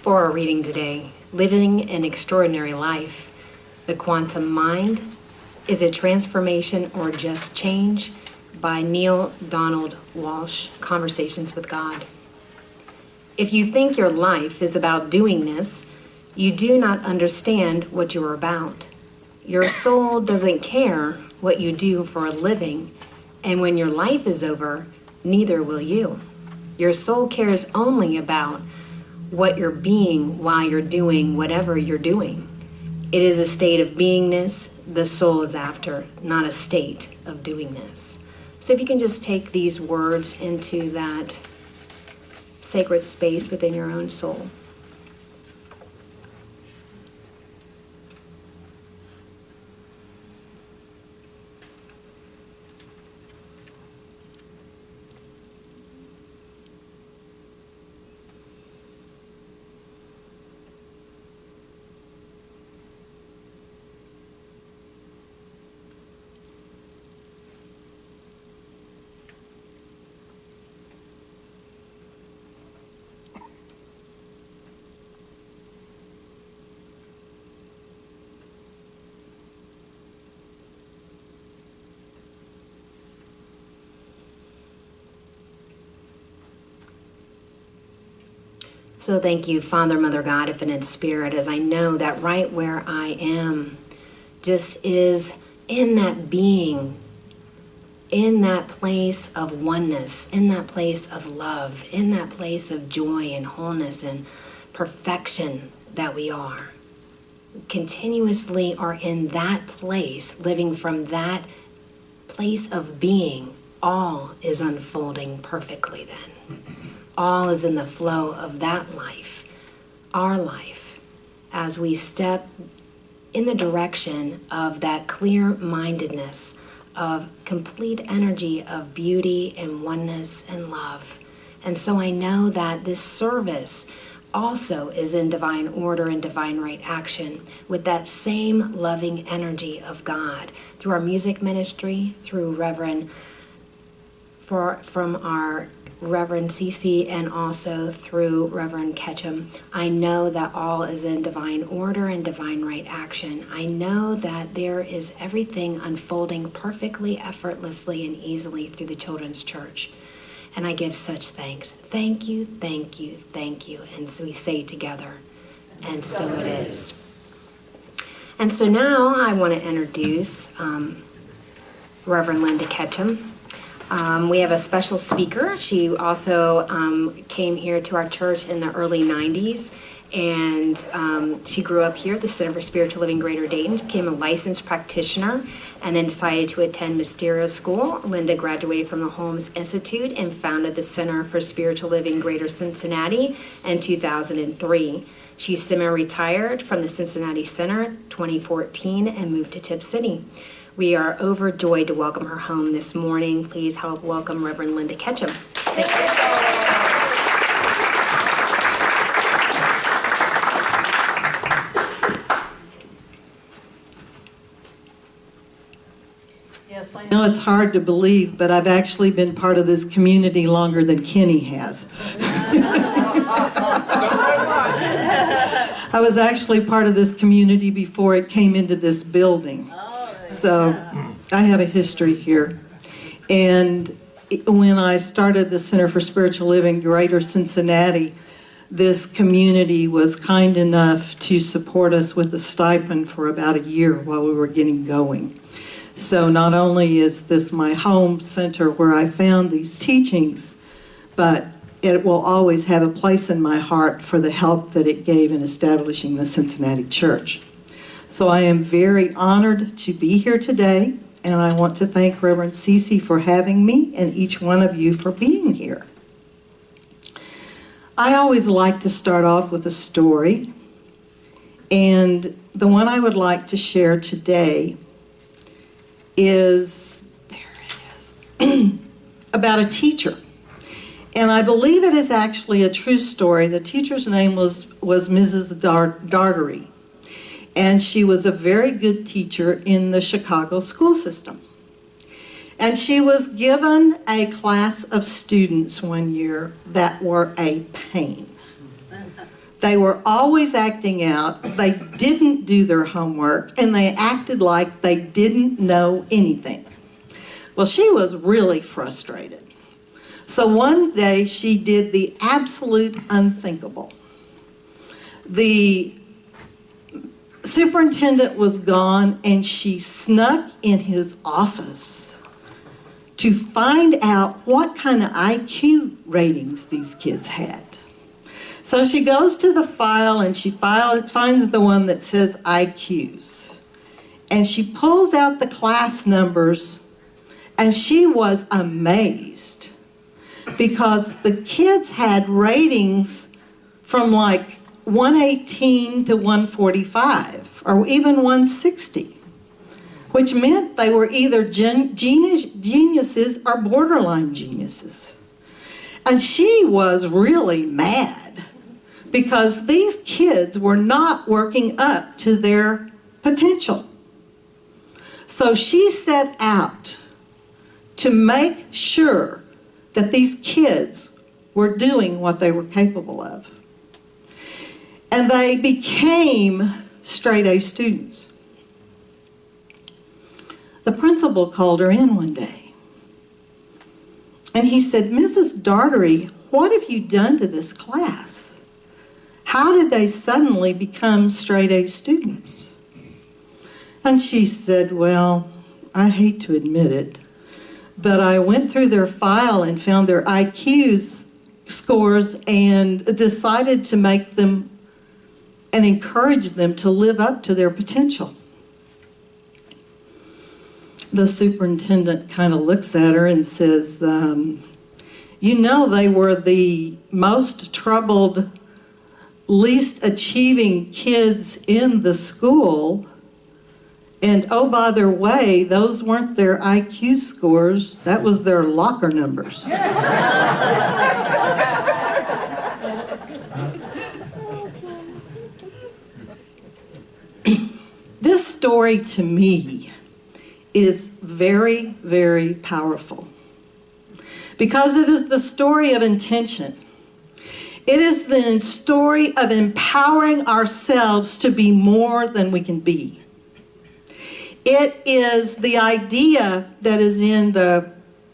For our reading today, Living an Extraordinary Life, The Quantum Mind, Is it Transformation or Just Change? By Neil Donald Walsh, Conversations with God. If you think your life is about doingness, you do not understand what you are about. Your soul doesn't care what you do for a living, and when your life is over, neither will you. Your soul cares only about what you're being while you're doing whatever you're doing. It is a state of beingness the soul is after, not a state of doingness. So if you can just take these words into that sacred space within your own soul. So thank you, Father, Mother, God, Infinite Spirit, as I know that right where I am just is in that being, in that place of oneness, in that place of love, in that place of joy and wholeness and perfection that we are. Continuously are in that place, living from that place of being. All is unfolding perfectly then. All is in the flow of that life, our life, as we step in the direction of that clear-mindedness, of complete energy of beauty and oneness and love. And so I know that this service also is in divine order and divine right action with that same loving energy of God through our music ministry, through from our Reverend Cece, and also through Reverend Ketchum. I know that all is in divine order and divine right action. I know that there is everything unfolding perfectly, effortlessly, and easily through the Children's Church. And I give such thanks. Thank you, thank you, thank you. And so we say together, and so it is. And so now I want to introduce Reverend Linda Ketchum. We have a special speaker. She also came here to our church in the early 90s, and she grew up here at the Center for Spiritual Living Greater Dayton, became a licensed practitioner, and then decided to attend Mysterio School. Linda graduated from the Holmes Institute and founded the Center for Spiritual Living Greater Cincinnati in 2003. She's semi-retired from the Cincinnati Center 2014 and moved to Tip City. We are overjoyed to welcome her home this morning. Please help welcome Reverend Linda Ketchum. Thank you. Yes, I know it's hard to believe, but I've actually been part of this community longer than Kenny has. I was actually part of this community before it came into this building. So I have a history here. And when I started the Center for Spiritual Living Greater Cincinnati, this community was kind enough to support us with a stipend for about a year while we were getting going. So not only is this my home center where I found these teachings, but it will always have a place in my heart for the help that it gave in establishing the Cincinnati Church. So I am very honored to be here today, and I want to thank Reverend Cece for having me and each one of you for being here. I always like to start off with a story, and the one I would like to share today is, about a teacher. And I believe it is actually a true story. The teacher's name was Mrs. Dartery. And she was a very good teacher in the Chicago school system. And she was given a class of students one year that were a pain. They were always acting out. They didn't do their homework, and they acted like they didn't know anything. Well, she was really frustrated. So one day she did the absolute unthinkable. The superintendent was gone, and she snuck in his office to find out what kind of IQ ratings these kids had. So she goes to the file and she finds the one that says IQs. And she pulls out the class numbers, and she was amazed because the kids had ratings from like 118 to 145 or even 160, which meant they were either geniuses or borderline geniuses. And she was really mad because these kids were not working up to their potential. So she set out to make sure that these kids were doing what they were capable of. And they became straight A students. The principal called her in one day. And he said, "Mrs. Dartery, what have you done to this class? How did they suddenly become straight A students?" And she said, "Well, I hate to admit it, but I went through their file and found their IQ scores and decided to make them and encourage them to live up to their potential." The superintendent kind of looks at her and says, "You know, they were the most troubled, least achieving kids in the school. And oh, by the way, those weren't their IQ scores, that was their locker numbers." This story to me is very, very powerful because it is the story of intention. It is the story of empowering ourselves to be more than we can be. It is the idea that is in the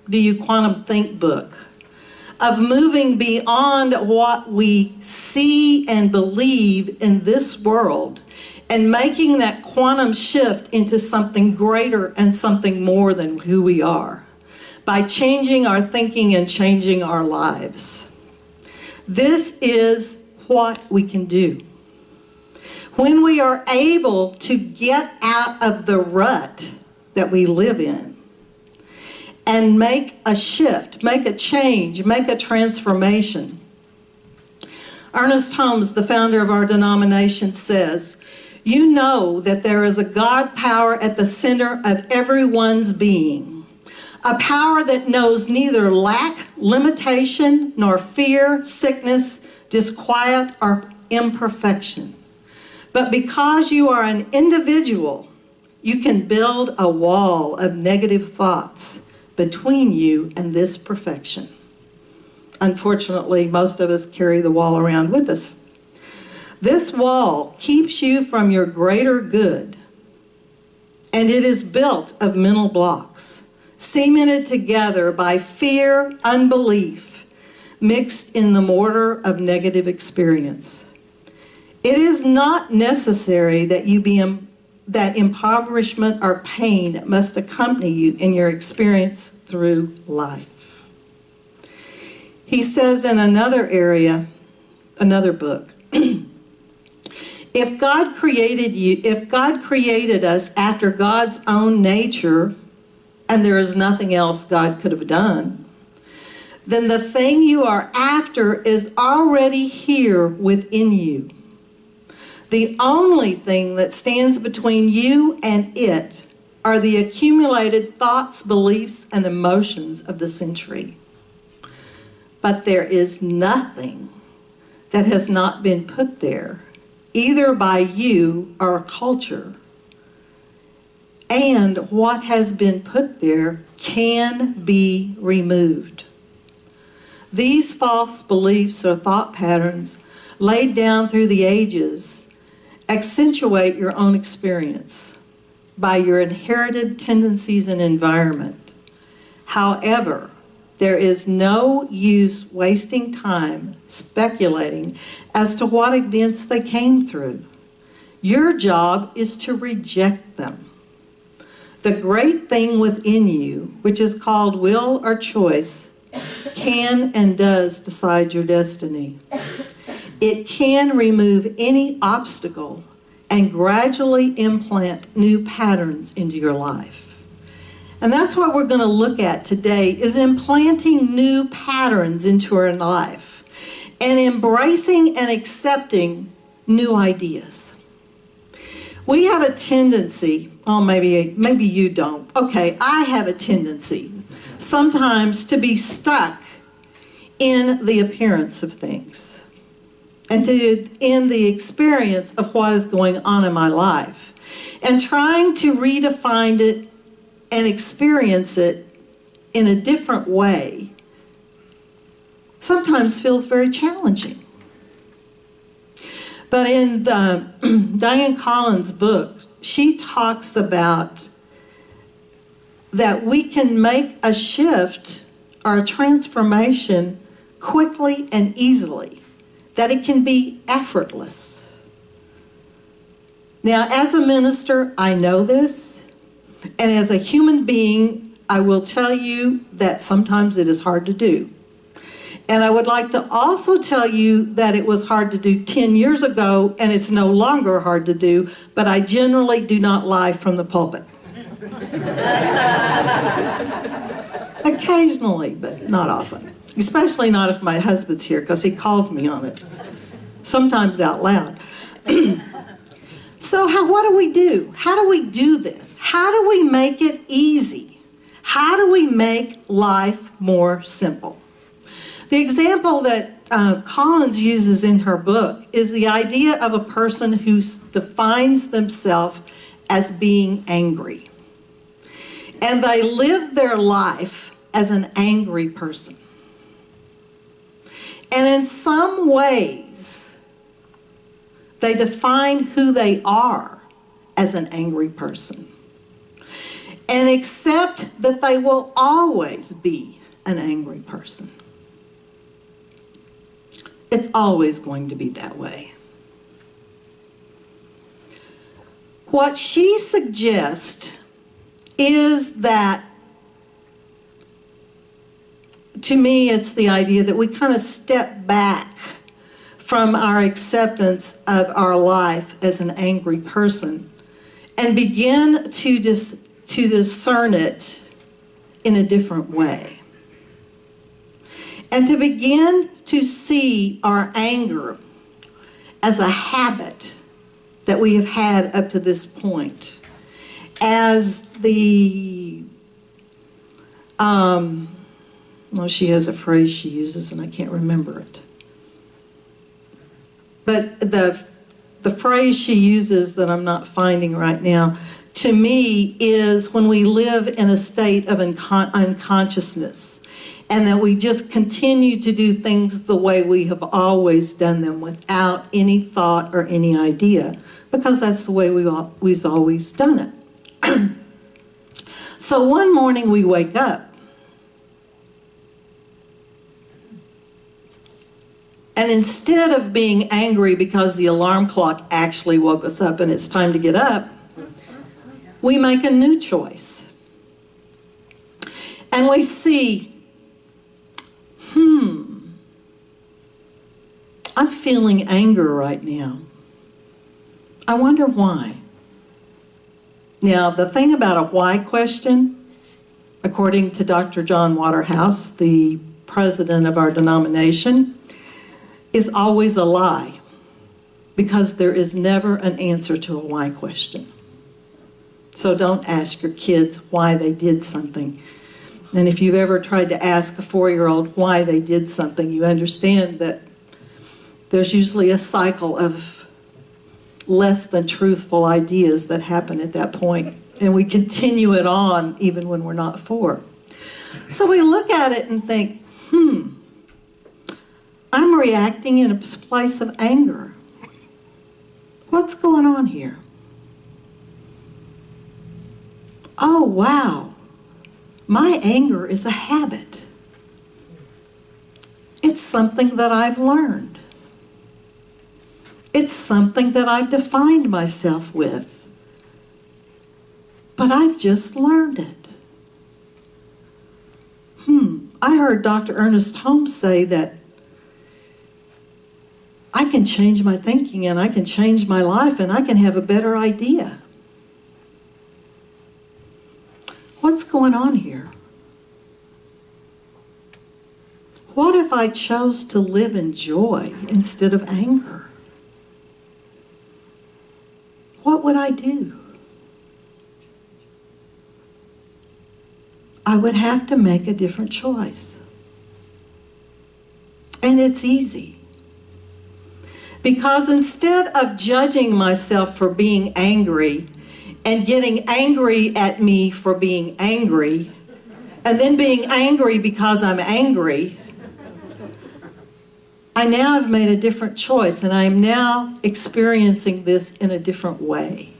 Do You Quantum Think book of moving beyond what we see and believe in this world and making that quantum shift into something greater and something more than who we are by changing our thinking and changing our lives. This is what we can do. When we are able to get out of the rut that we live in and make a shift, make a change, make a transformation. Ernest Holmes, the founder of our denomination, says, "You know that there is a God power at the center of everyone's being, a power that knows neither lack, limitation, nor fear, sickness, disquiet, or imperfection. But because you are an individual, you can build a wall of negative thoughts between you and this perfection." Unfortunately, most of us carry the wall around with us. This wall keeps you from your greater good, and it is built of mental blocks, cemented together by fear, unbelief, mixed in the mortar of negative experience. It is not necessary that that impoverishment or pain must accompany you in your experience through life. He says in another area, another book, if God created us after God's own nature, and there is nothing else God could have done, then the thing you are after is already here within you. The only thing that stands between you and it are the accumulated thoughts, beliefs, and emotions of the century. But there is nothing that has not been put there, either by you or culture. And what has been put there can be removed. These false beliefs or thought patterns laid down through the ages accentuate your own experience by your inherited tendencies and environment. However, there is no use wasting time speculating as to what events they came through. Your job is to reject them. The great thing within you, which is called will or choice, can and does decide your destiny. It can remove any obstacle and gradually implant new patterns into your life. And that's what we're going to look at today, is implanting new patterns into our life and embracing and accepting new ideas. We have a tendency, oh, maybe you don't. Okay, I have a tendency sometimes to be stuck in the appearance of things and in the experience of what is going on in my life and trying to redefine it and experience it in a different way sometimes feels very challenging. But in Diane Collins' book, she talks about that we can make a shift or a transformation quickly and easily, that it can be effortless. Now, as a minister, I know this. And as a human being, I will tell you that sometimes it is hard to do. And I would like to also tell you that it was hard to do 10 years ago, and it's no longer hard to do, but I generally do not lie from the pulpit. Occasionally, but not often. Especially not if my husband's here, because he calls me on it. Sometimes out loud. So what do we do? How do we do this? How do we make it easy? How do we make life more simple? The example that Collins uses in her book is the idea of a person who defines themselves as being angry. And they live their life as an angry person. And in some ways, they define who they are as an angry person. And accept that they will always be an angry person. It's always going to be that way. What she suggests is that, to me, it's the idea that we kind of step back from our acceptance of our life as an angry person and begin to discern it in a different way. And to begin to see our anger as a habit that we have had up to this point, as she has a phrase she uses and I can't remember it. But the phrase she uses that I'm not finding right now, to me, is when we live in a state of unconsciousness and that we just continue to do things the way we have always done them without any thought or any idea, because that's the way we've always done it. So one morning we wake up and instead of being angry because the alarm clock actually woke us up and it's time to get up, we make a new choice. And we see, I'm feeling anger right now. I wonder why. Now, the thing about a why question, according to Dr. John Waterhouse, the president of our denomination, is always a lie, because there is never an answer to a why question. So don't ask your kids why they did something. And if you've ever tried to ask a 4-year-old why they did something, you understand that there's usually a cycle of less than truthful ideas that happen at that point. And we continue it on even when we're not 4. So we look at it and think, I'm reacting in a place of anger. What's going on here? Oh, wow. My anger is a habit. It's something that I've learned. It's something that I've defined myself with. But I've just learned it. I heard Dr. Ernest Holmes say that I can change my thinking and I can change my life and I can have a better idea. What's going on here? What if I chose to live in joy instead of anger? What would I do? I would have to make a different choice. And it's easy. Because instead of judging myself for being angry and getting angry at me for being angry, and then being angry because I'm angry, I now have made a different choice, and I am now experiencing this in a different way.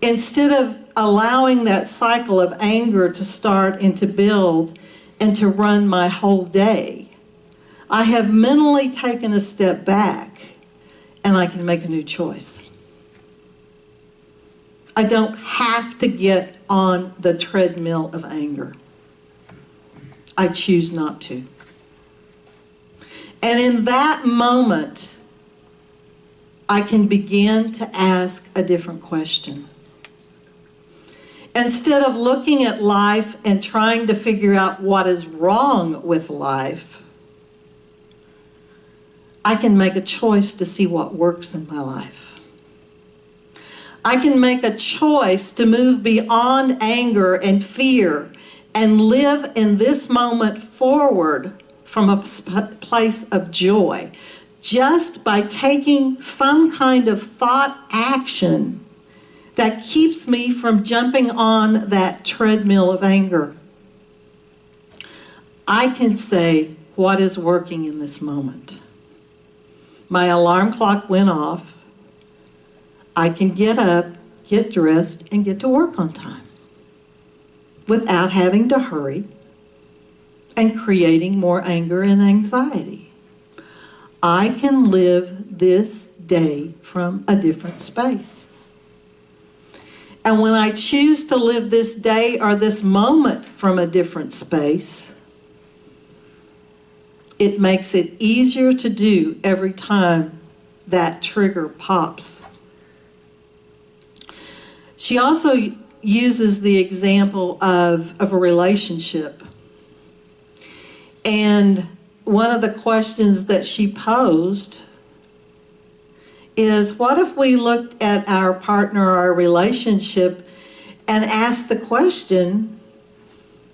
Instead of allowing that cycle of anger to start and to build and to run my whole day, I have mentally taken a step back and I can make a new choice. I don't have to get on the treadmill of anger. I choose not to. And in that moment, I can begin to ask a different question. Instead of looking at life and trying to figure out what is wrong with life, I can make a choice to see what works in my life. I can make a choice to move beyond anger and fear and live in this moment forward from a place of joy, just by taking some kind of thought action that keeps me from jumping on that treadmill of anger. I can say what is working in this moment. My alarm clock went off. I can get up, get dressed, and get to work on time without having to hurry and creating more anger and anxiety. I can live this day from a different space. And when I choose to live this day or this moment from a different space, it makes it easier to do every time that trigger pops. She also uses the example of a relationship. And one of the questions that she posed is, what if we looked at our partner or our relationship and asked the question,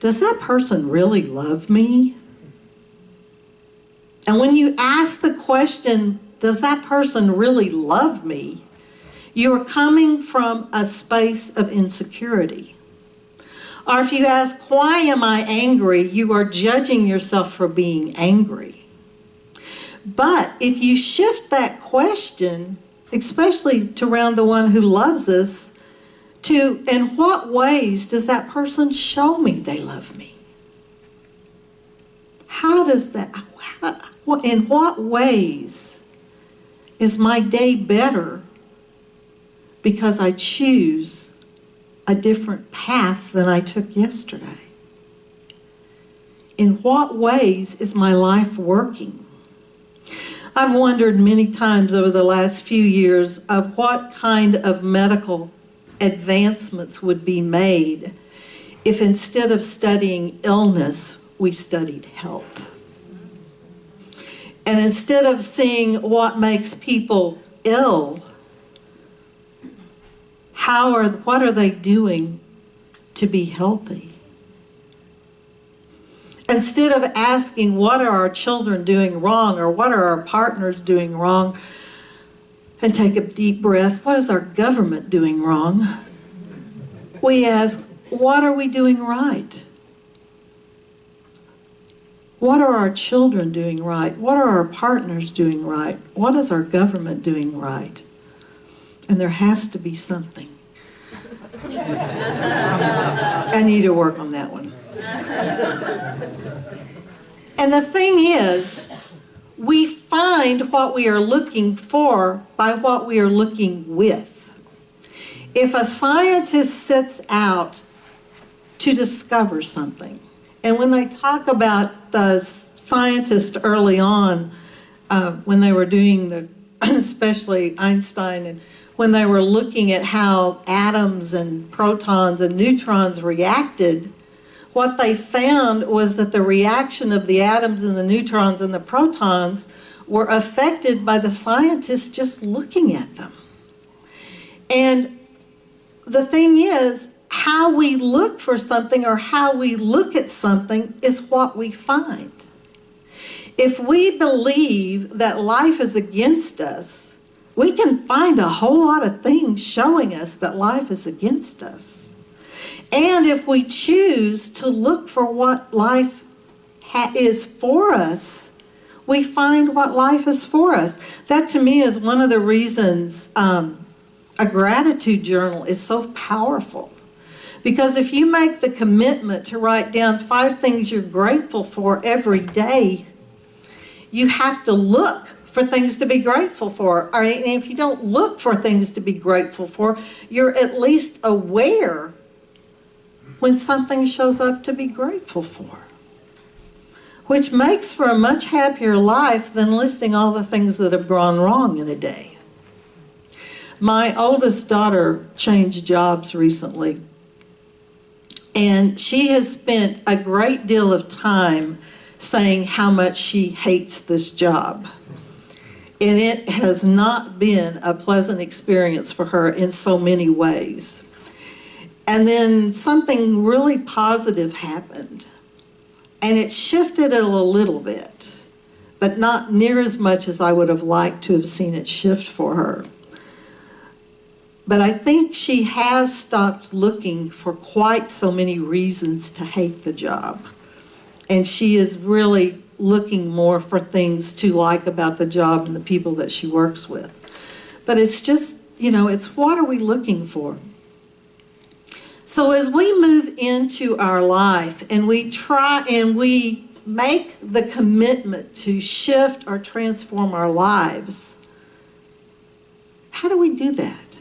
does that person really love me? And when you ask the question, does that person really love me? You're coming from a space of insecurity. Or if you ask, why am I angry? You are judging yourself for being angry. But if you shift that question, especially to around the one who loves us, to in what ways does that person show me they love me? In what ways is my day better because I choose a different path than I took yesterday? In what ways is my life working? I've wondered many times over the last few years of what kind of medical advancements would be made if instead of studying illness, we studied health. And instead of seeing what makes people ill, what are they doing to be healthy? Instead of asking what are our children doing wrong or what are our partners doing wrong, and take a deep breath, what is our government doing wrong? We ask, what are we doing right? What are our children doing right? What are our partners doing right? What is our government doing right? And there has to be something. I need to work on that one. And the thing is, we find what we are looking for by what we are looking with. If a scientist sets out to discover something, and when they talk about the scientists early on, when they were doing the, especially Einstein, and when they were looking at how atoms and protons and neutrons reacted, what they found was that the reaction of the atoms and the neutrons and the protons were affected by the scientists just looking at them. And the thing is, how we look for something or how we look at something is what we find. If we believe that life is against us, we can find a whole lot of things showing us that life is against us. And if we choose to look for what life is for us, we find what life is for us. That to me is one of the reasons a gratitude journal is so powerful. Because if you make the commitment to write down 5 things you're grateful for every day, you have to look for things to be grateful for. And if you don't look for things to be grateful for, you're at least aware when something shows up to be grateful for. Which makes for a much happier life than listing all the things that have gone wrong in a day. My oldest daughter changed jobs recently. And she has spent a great deal of time saying how much she hates this job. And it has not been a pleasant experience for her in so many ways. And then something really positive happened. And it shifted it a little bit, but not near as much as I would have liked to have seen it shift for her. But I think she has stopped looking for quite so many reasons to hate the job. And she is really looking more for things to like about the job and the people that she works with. But it's just, it's what are we looking for? So as we move into our life and we try and we make the commitment to shift or transform our lives, how do we do that?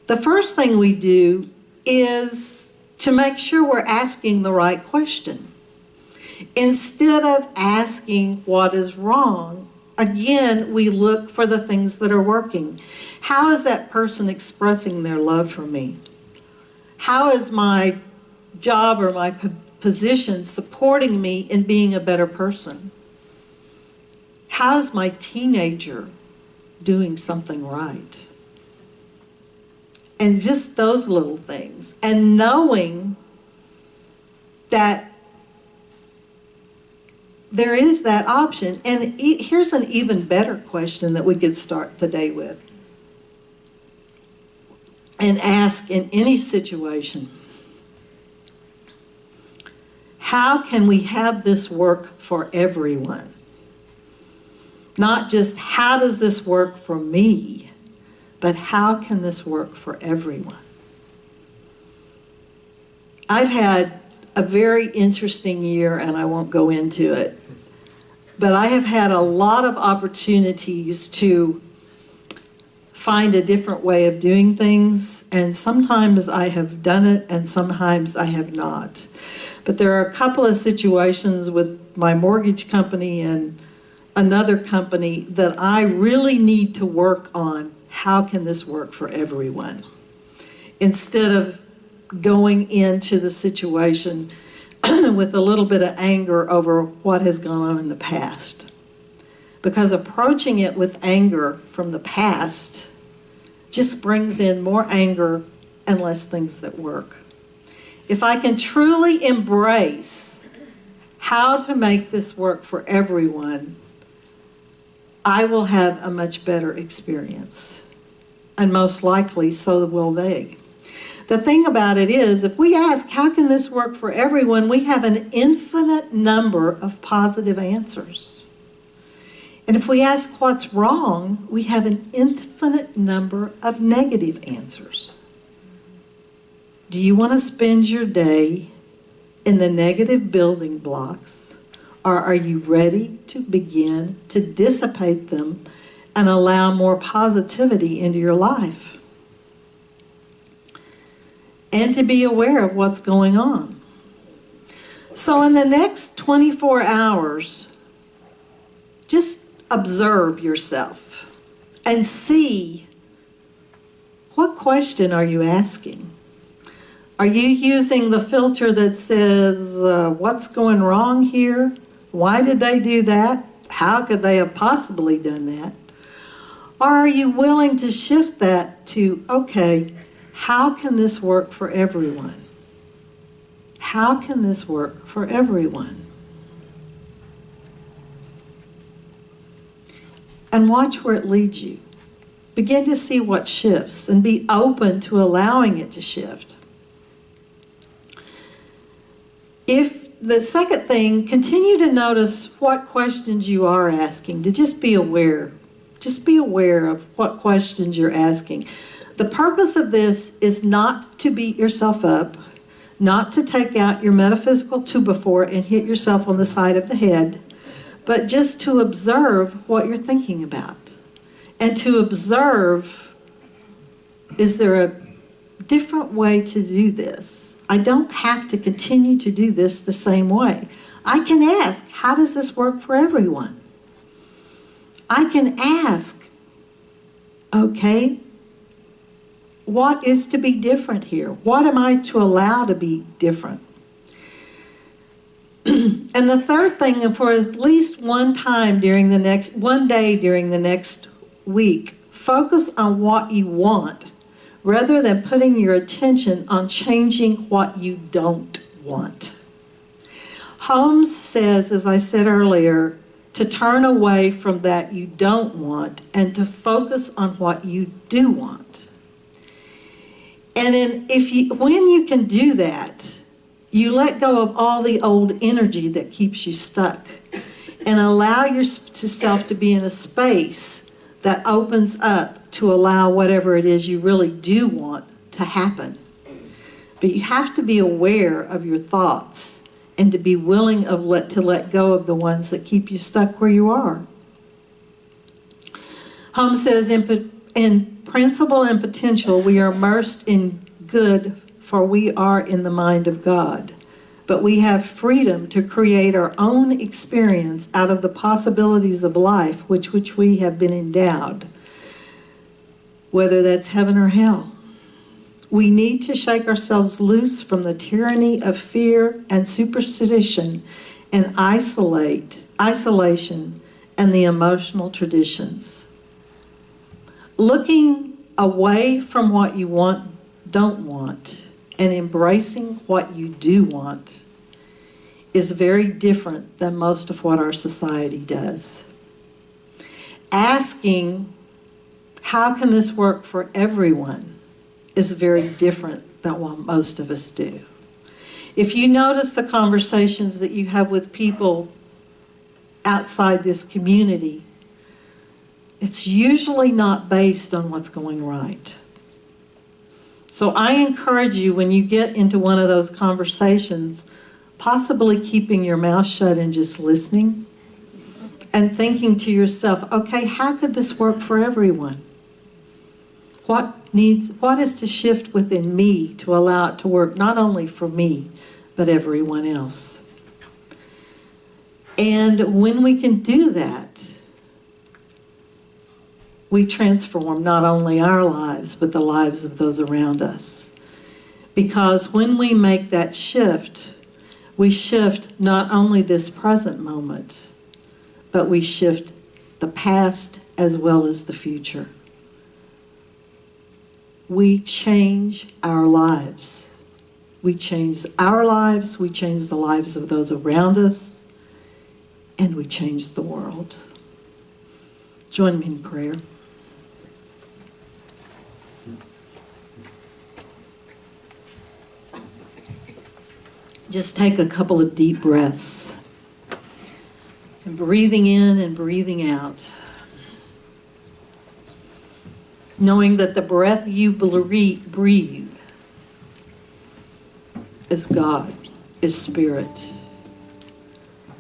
The first thing we do is to make sure we're asking the right question. Instead of asking what is wrong, again, we look for the things that are working. How is that person expressing their love for me? How is my job or my position supporting me in being a better person? How is my teenager doing something right? And just those little things. And knowing that there is that option. And here's an even better question that we could start the day with. And ask in any situation, how can we have this work for everyone? Not just how does this work for me, but how can this work for everyone? I've had a very interesting year, and I won't go into it, but I have had a lot of opportunities to find a different way of doing things, and sometimes I have done it and sometimes I have not. But there are a couple of situations with my mortgage company and another company that I really need to work on. How can this work for everyone? Instead of going into the situation with a little bit of anger over what has gone on in the past. Because approaching it with anger from the past just brings in more anger and less things that work. If I can truly embrace how to make this work for everyone, I will have a much better experience. And most likely, so will they. The thing about it is, if we ask, how can this work for everyone, we have an infinite number of positive answers. And if we ask what's wrong, we have an infinite number of negative answers. Do you want to spend your day in the negative building blocks, or are you ready to begin to dissipate them and allow more positivity into your life? And to be aware of what's going on. So in the next 24 hours, just observe yourself and see, what question are you asking? Are you using the filter that says, what's going wrong here? Why did they do that? How could they have possibly done that? Or are you willing to shift that to, okay, how can this work for everyone? How can this work for everyone? And watch where it leads you. Begin to see what shifts and be open to allowing it to shift. If the second thing, continue to notice what questions you are asking, to just be aware. Just be aware of what questions you're asking. The purpose of this is not to beat yourself up, not to take out your metaphysical 2x4 and hit yourself on the side of the head, but just to observe what you're thinking about. And to observe, is there a different way to do this? I don't have to continue to do this the same way. I can ask, how does this work for everyone? I can ask, okay, what is to be different here? What am I to allow to be different? And the third thing, for at least one day during the next week, focus on what you want rather than putting your attention on changing what you don't want. Holmes says, as I said earlier, to turn away from that you don't want and to focus on what you do want. And then when you can do that, you let go of all the old energy that keeps you stuck and allow yourself to be in a space that opens up to allow whatever it is you really do want to happen. But you have to be aware of your thoughts and to be willing to let go of the ones that keep you stuck where you are. Holmes says, in principle and potential, we are immersed in good, for we are in the mind of God. But we have freedom to create our own experience out of the possibilities of life which we have been endowed, whether that's heaven or hell. We need to shake ourselves loose from the tyranny of fear and superstition and isolation and the emotional traditions. Looking away from what you don't want, and embracing what you do want is very different than most of what our society does. Asking, how can this work for everyone, is very different than what most of us do. If you notice the conversations that you have with people outside this community, it's usually not based on what's going right. So I encourage you, when you get into one of those conversations, possibly keeping your mouth shut and just listening and thinking to yourself, okay, how could this work for everyone? What is to shift within me to allow it to work not only for me, but everyone else? And when we can do that, we transform not only our lives, but the lives of those around us. Because when we make that shift, we shift not only this present moment, but we shift the past as well as the future. We change our lives. We change our lives, we change the lives of those around us, and we change the world. Join me in prayer. just take a couple of deep breaths. And breathing in and breathing out. Knowing that the breath you breathe is God, is Spirit.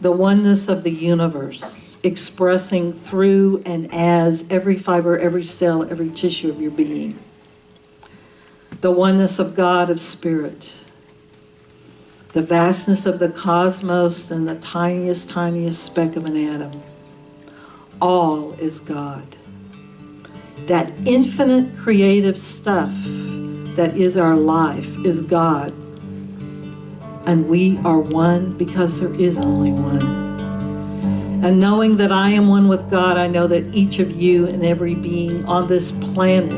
The oneness of the universe expressing through and as every fiber, every cell, every tissue of your being. The oneness of God, of Spirit. The vastness of the cosmos and the tiniest, tiniest speck of an atom. All is God. That infinite creative stuff that is our life is God. And we are one because there is only one. And knowing that I am one with God, I know that each of you and every being on this planet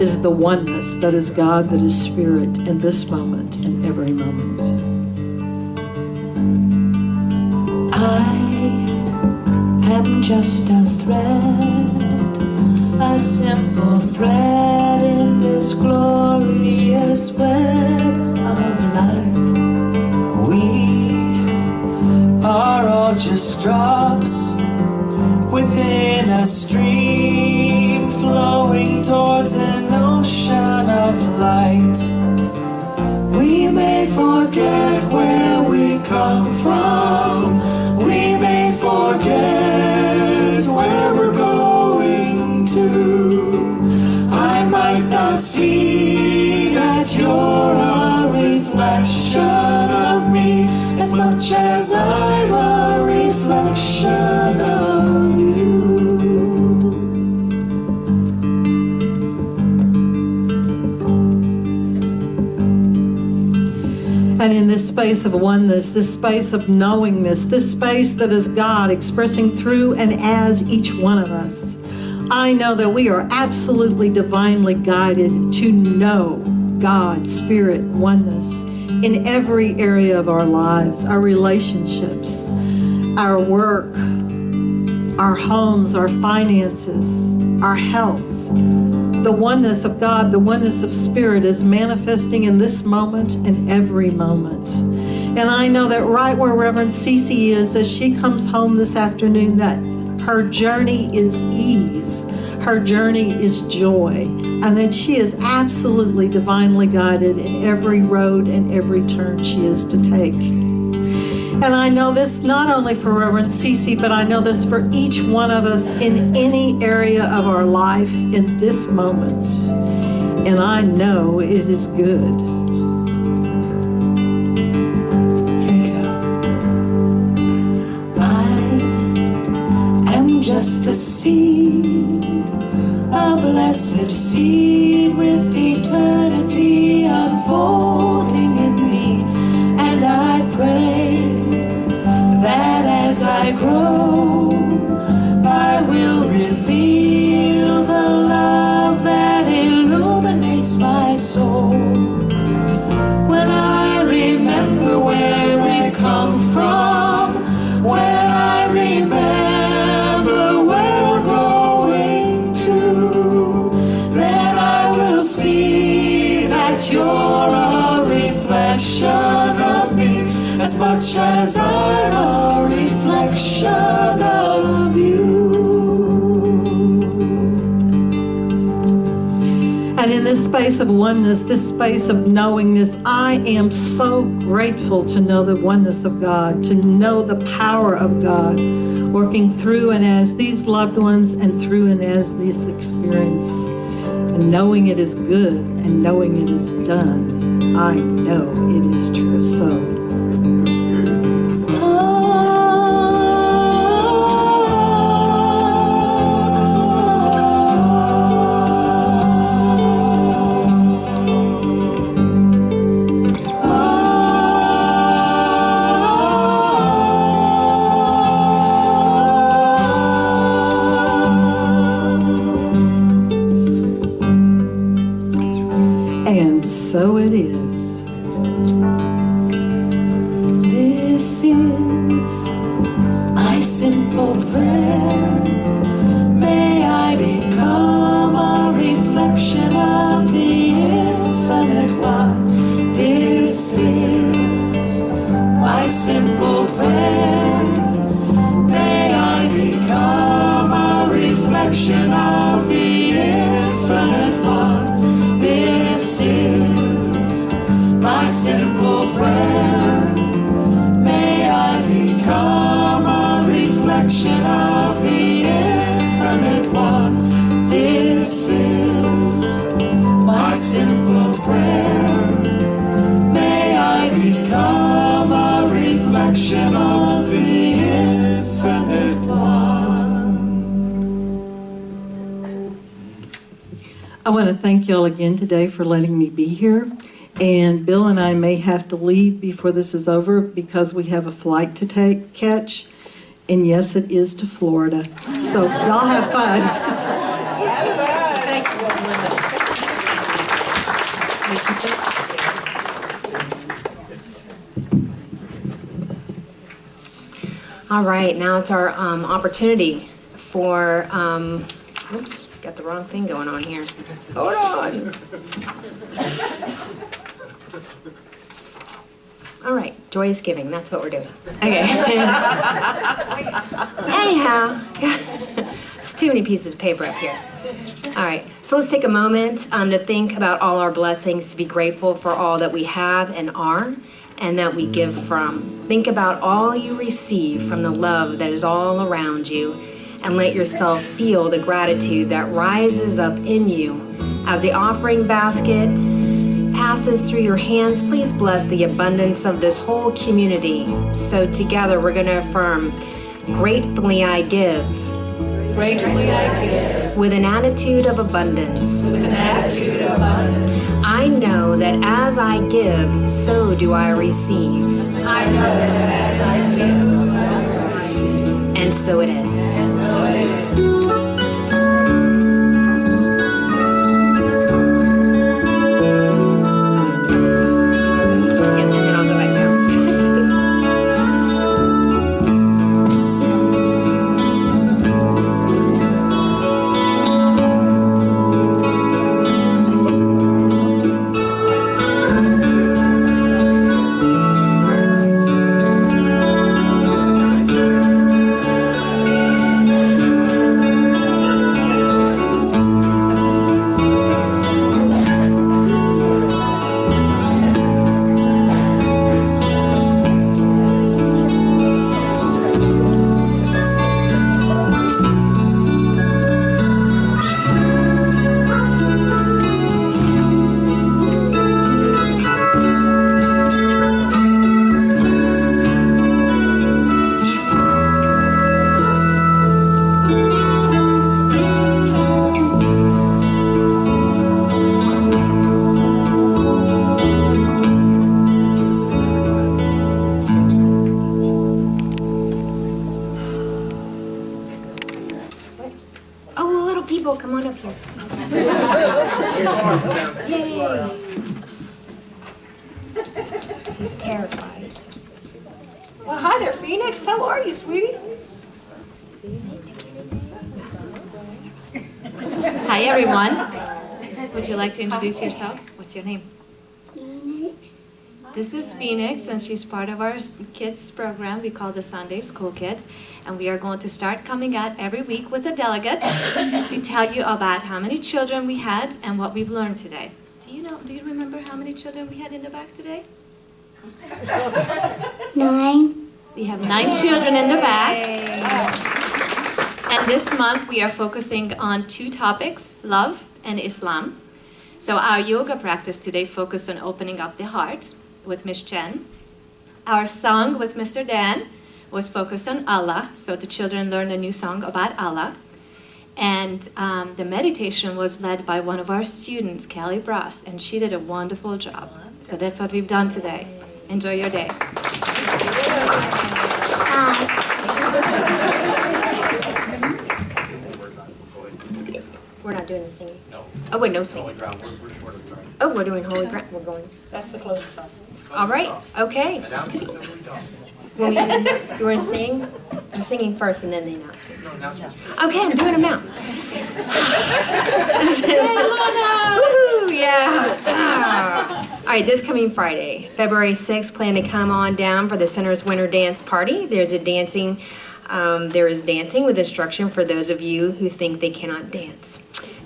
is the oneness that is God, that is Spirit in this moment and every moment. I am just a thread, a simple thread in this glorious web of life. We are all just drops within a stream flowing towards an ocean of light. We may forget where we come from. We may forget where we're going to. I might not see that you're a reflection of me as much as I'm a reflection of you. And in this space of oneness, this space of knowingness, this space that is God expressing through and as each one of us, I know that we are absolutely divinely guided to know God, Spirit, oneness in every area of our lives, our relationships, our work, our homes, our finances, our health. The oneness of God, the oneness of Spirit is manifesting in this moment and every moment. And I know that right where Reverend Cece is, as she comes home this afternoon, that her journey is ease, her journey is joy, and that she is absolutely divinely guided in every road and every turn she is to take. And I know this not only for Reverend Cece, but I know this for each one of us in any area of our life in this moment. And I know it is good. Here we go. I am just a seed, a blessed seed with eternity unfolding in me. And I pray that as I grow, I will reveal the love that illuminates my soul. When I remember where we come from, when I remember where we're going to, then I will see that you're a reflection of me as much as I'm a reflection of you. And in this space of oneness, this space of knowingness, I am so grateful to know the oneness of God, to know the power of God working through and as these loved ones and through and as this experience. And knowing it is good and knowing it is done, I know it is true. So so it is. This is my simple prayer. May I become a reflection of the infinite one. This is reflection of the infinite one. This is my simple prayer. May I become a reflection of the infinite one. This is my simple prayer. May I become a reflection of the infinite one. I want to thank y'all again today for letting me be here. And Bill and I may have to leave before this is over because we have a flight to catch. And yes, it is to Florida. So y'all have fun. Thank you. All right, now it's our opportunity for, oops, got the wrong thing going on here. Hold on. All right, joyous giving, that's what we're doing. Okay. Anyhow, it's too many pieces of paper up here. All right, so let's take a moment to think about all our blessings, to be grateful for all that we have and are, and that we give from. Think about all you receive from the love that is all around you, and let yourself feel the gratitude that rises up in you. As the offering basket passes through your hands, please bless the abundance of this whole community. So together we're going to affirm, gratefully I give. Gratefully I give. With an attitude of abundance. With an attitude of abundance. I know that as I give, so do I receive. I know that as I give, so do I receive. And so it is. And so it is. And then I'll go back down. Come on up here. Yay! She's terrified. Well, hi there, Phoenix. How are you, sweetie? Hi, everyone. Would you like to introduce yourself? What's your name? Phoenix. This is Phoenix, and she's part of our kids program we call the Sunday School Kids. And we are going to start coming out every week with a delegate to tell you about how many children we had and what we've learned today. Do you remember how many children we had in the back today? 9. We have 9 children in the back. And this month we are focusing on 2 topics, love and Islam. So our yoga practice today focused on opening up the heart with Miss Chen. Our song with Mr. Dan was focused on Allah, so the children learned a new song about Allah. And the meditation was led by one of our students, Kelly Bross, and she did a wonderful job. So that's what we've done today. Enjoy your day. We're not doing the singing. No. Oh, wait, no singing. Oh, we're doing holy ground. We're going. That's the closing song. All right. Okay. Well, you want to sing? I'm singing first and then the announcements. Okay, I'm doing them now. Woohoo! Yeah. All right, this coming Friday, February 6th, plan to come on down for the Center's Winter Dance Party. There's a dancing There is dancing with instruction for those of you who think they cannot dance.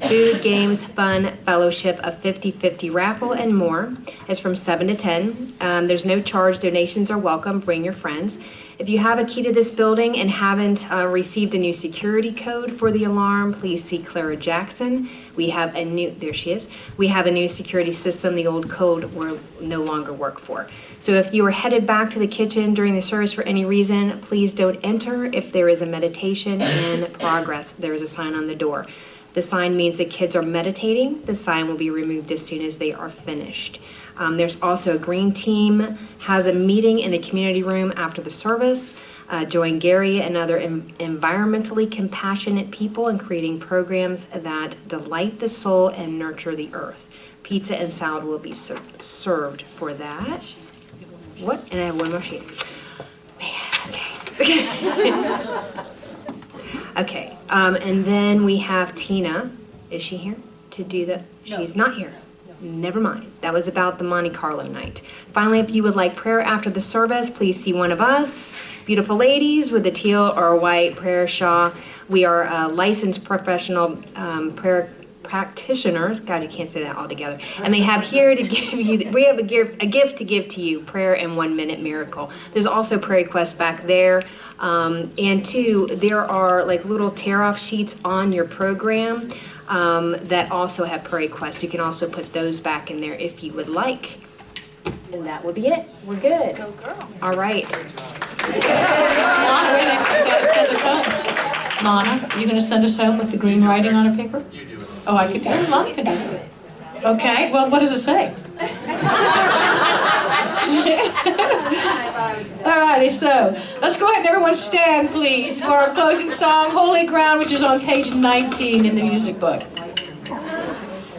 Food, games, fun, fellowship, a 50-50 raffle, and more. It's from 7 to 10. There's no charge. Donations are welcome. Bring your friends. If you have a key to this building and haven't received a new security code for the alarm, please see Clara Jackson. We have a new, there she is. We have a new security system. The old code will no longer work for. So if you are headed back to the kitchen during the service for any reason, please don't enter. If there is a meditation in progress, there is a sign on the door. The sign means the kids are meditating. The sign will be removed as soon as they are finished. There's also a green team has a meeting in the community room after the service. Join Gary and other environmentally compassionate people in creating programs that delight the soul and nurture the earth. Pizza and salad will be served for that. What? And I have one more sheet. Man, okay. Okay, and then we have Tina. Is she here to do the? She's not here. Never mind. That was about the Monte Carlo night. Finally, if you would like prayer after the service, please see one of us. Beautiful ladies with a teal or white prayer shawl. We are licensed professional prayer practitioners. God, you can't say that all together. And they have here to give you, we have a gift to give to you, prayer in 1 minute miracle. There's also prayer requests back there. And two, there are like little tear-off sheets on your program that also have prayer requests. You can also put those back in there if you would like. And that would be it. We're good. Go girl. All right. Lana, wait a minute. You gotta send us home. Lana, are you gonna send us home with the green writing on a paper? You do it. Oh, I could do it. Lana can do it. Okay, well, what does it say? Alrighty, so let's go ahead and everyone stand, please, for our closing song, Holy Ground, which is on page 19 in the music book.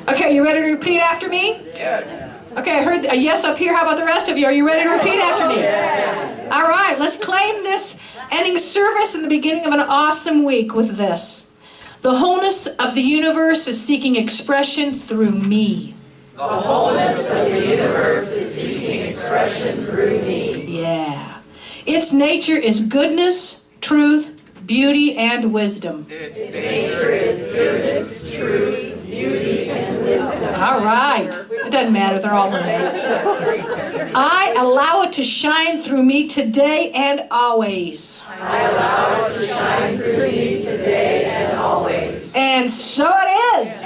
Okay, you ready to repeat after me? Yes. Okay, I heard a yes up here. How about the rest of you? Are you ready to repeat after me? Yes. All right, let's claim this ending service and the beginning of an awesome week with this. The wholeness of the universe is seeking expression through me. The wholeness of the universe is seeking expression through me. Yeah. Its nature is goodness, truth, beauty, and wisdom. Its nature is goodness, truth, beauty, and wisdom. All right. It doesn't matter. They're all in there. I allow it to shine through me today and always. I allow it to shine through me today and always. And so it is.